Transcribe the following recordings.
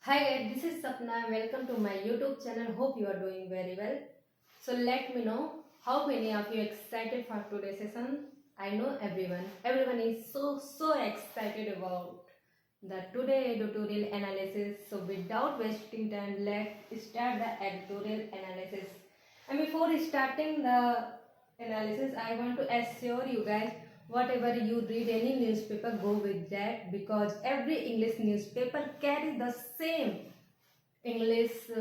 Hi guys, this is Sapna. Welcome to my YouTube channel. Hope you are doing very well. So let me know how many of you excited for today's session. I know everyone is so excited about the today editorial analysis. So without wasting time, let's start the editorial analysis. And before starting the analysis, I want to assure you guys, whatever you read any newspaper, go with that, because every English newspaper carries the same English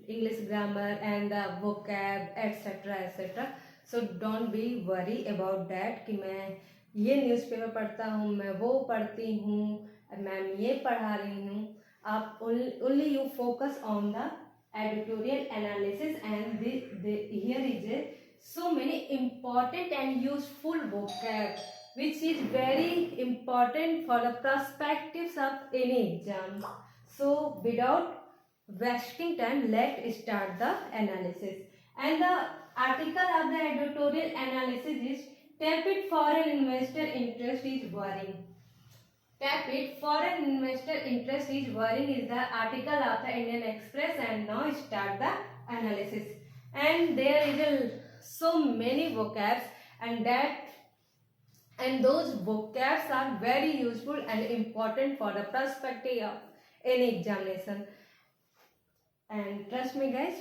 English grammar and the vocab etc. So don't be worry about that कि मैं ये newspaper पढ़ता हूँ, मैं वो पढ़ती हूँ, ma'am ये पढ़ा रही हूँ. आप only you focus on the editorial analysis, and here is so many important and useful vocab which is very important for the perspectives of any exam. So without wasting time, let's start the analysis. And the article of the editorial analysis is tepid foreign investor interest is worrying. Tepid foreign investor interest is worrying is the article of the Indian Express, and now start the analysis. And there is so many vocabs, and those vocabs are very useful and important for the perspective of any examination. And trust में guys,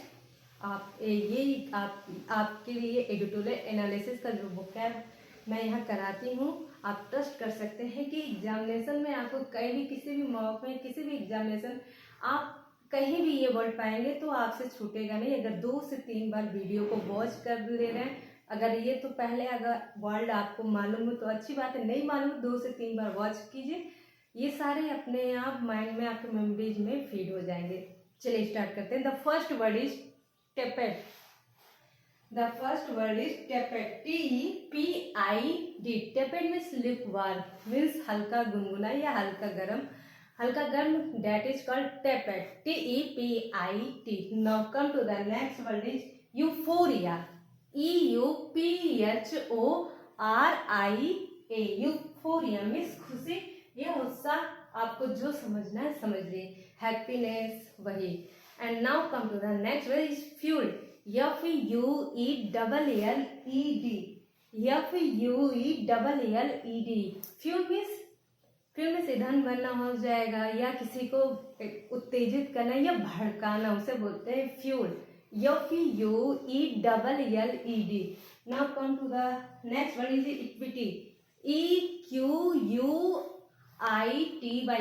आपके लिए editorial analysis का जो book है मैं यहाँ कराती हूँ, आप ट्रस्ट कर सकते हैं कि एग्जामिनेशन में आपको कहीं भी किसी भी मौके में किसी भी एग्जामिनेशन आप कहीं भी ये वर्ड पाएंगे तो आपसे छूटेगा नहीं. अगर 2 से 3 बार वीडियो को वॉच कर ले रहे हैं, अगर ये तो पहले अगर वर्ड आपको मालूम हो तो अच्छी बात है, नहीं मालूम 2 से 3 बार वॉच कीजिए, ये सारे अपने आप माइंड में आपके मेमोरीज में फीड हो जाएंगे. चलिए स्टार्ट करते हैं. The first word is tepid. The first word is tepid, TEPID. Tepid means लिक्वार, मीन्स हल्का गुनगुना या हल्का गर्म. हल्का गर्म, that is called tepid, TEPID. Now come to the next word is euphoria, EUPHORIA. Euphoria means खुशी या उत्साह. आपको जो समझना है समझ लीजिए. हैप्पीनेस वही. And now come to the next word is fuel, FUELLED. Fuel means ईंधन बनना हो जाएगा या किसी को उत्तेजित करना या भड़काना, उसे बोलते हैं fuel, FUELLED. Now come to the next word is equity, EQUITY.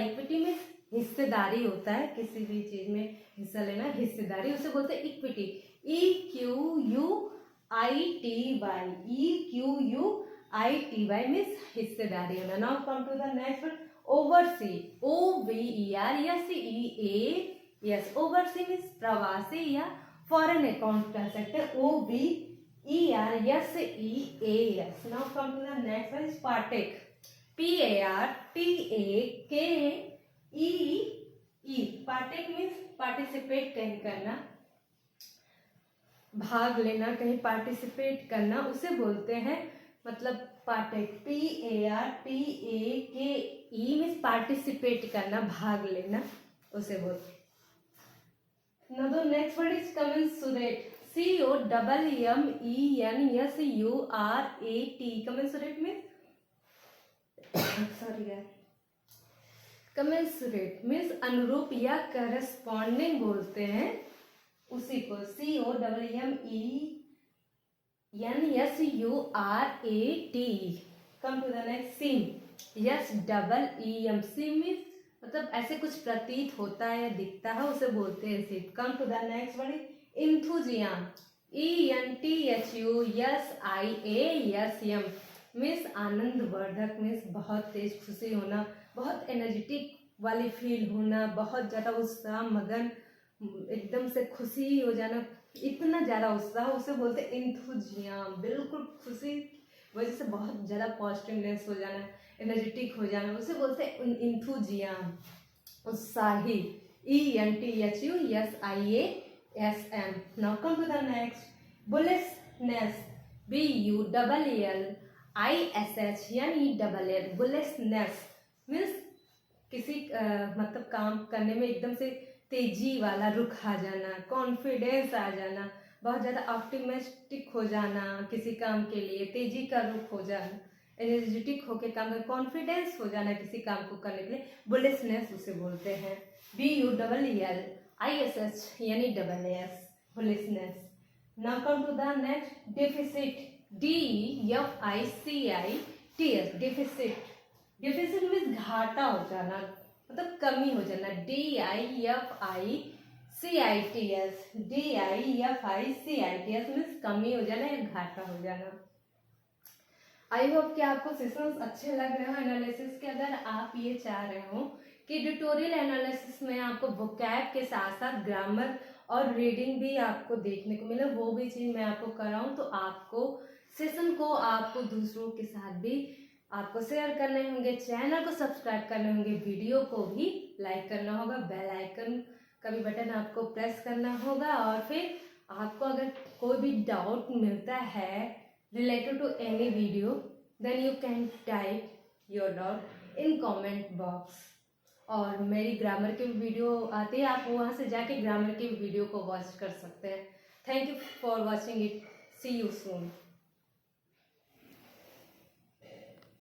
Equity means हिस्सेदारी होता है, किसी भी चीज में हिस्सा लेना, हिस्सेदारी, उसे बोलते हैं इक्विटी, EQUITY मीन्स हिस्सेदारी होना. Now come to the next word overseas, OVERSEAS. Overseas means प्रवासी या फॉरेन अकाउंट कह सकते हैं, OVERSEAS. Now come to the next word is partake, PARTAKE. Partake means participate कहीं करना, भाग लेना, कहीं पार्टिसिपेट करना, उसे बोलते हैं मतलब पार्टेक, PARTAKE मीन्स पार्टिसिपेट करना, भाग लेना, उसे बोलते हैं. Now the next word is commensurate, COMMENSURAT. Commensurate means commensurate means अनुरूप या करस्पॉन्डिंग बोलते हैं उसी को, COMMENSURAT. Come to the next seem, SEEM. Seem means मतलब ऐसे कुछ प्रतीत होता है या दिखता है, उसे बोलते हैं सीम. Come to the next word enthusiasm, ENTHUSIASM. Means आनंदवर्धक, मीन्स बहुत तेज खुशी होना, बहुत एनर्जेटिक वाली फील होना, बहुत ज़्यादा उत्साह, मगन, एकदम से खुशी हो जाना, इतना ज़्यादा उत्साह, उसे बोलते हैं इंथुजियाम. बिल्कुल खुशी वजह से बहुत ज़्यादा पॉजिटिवनेस हो जाना, एनर्जेटिक हो जाना, उसे बोलते हैं इंथुजियाम, उत्साही, ENTHUSIASM. Now come to the next bullishness, BULLISH. Bullishness means किसी मतलब काम करने में एकदम से तेजी वाला रुख आ जाना, कॉन्फिडेंस आ जाना, बहुत ज़्यादा ऑप्टिमिस्टिक हो जाना, किसी काम के लिए तेजी का रुख हो जाना, एनर्जेटिक होके काम में कॉन्फिडेंस हो जाना किसी काम को करने के लिए, बुलिशनेस उसे बोलते हैं। BULLISH यानी double S, bullishness. Now come to the next, deficit, DEFICITS, deficit. Deficit means घाटा हो जाना, मतलब कमी हो जाना। DIFICITS मीन्स कमी हो जाना या घाटा हो जाना। आई होप कि आपको सेशंस अच्छे लग रहे हो एनालिसिस के। अगर आप ये चाह रहे हो कि ट्यूटोरियल एनालिसिस में आपको वोकैब के साथ साथ ग्रामर और रीडिंग भी आपको देखने को मिले, वो भी चीज़ मैं आपको कराऊँ, तो आपको सेशन को आपको दूसरों के साथ भी आपको शेयर करने होंगे, चैनल को सब्सक्राइब करने होंगे, वीडियो को भी लाइक करना होगा, बेल आइकन का भी बटन आपको प्रेस करना होगा। और फिर आपको अगर कोई भी डाउट मिलता है related to any video, then you can type your doubt in comment box। और मेरी ग्रामर की वीडियो आती है, आप वहाँ से जाके ग्रामर की वीडियो को वॉच कर सकते हैं। Thank you for watching it, see you soon.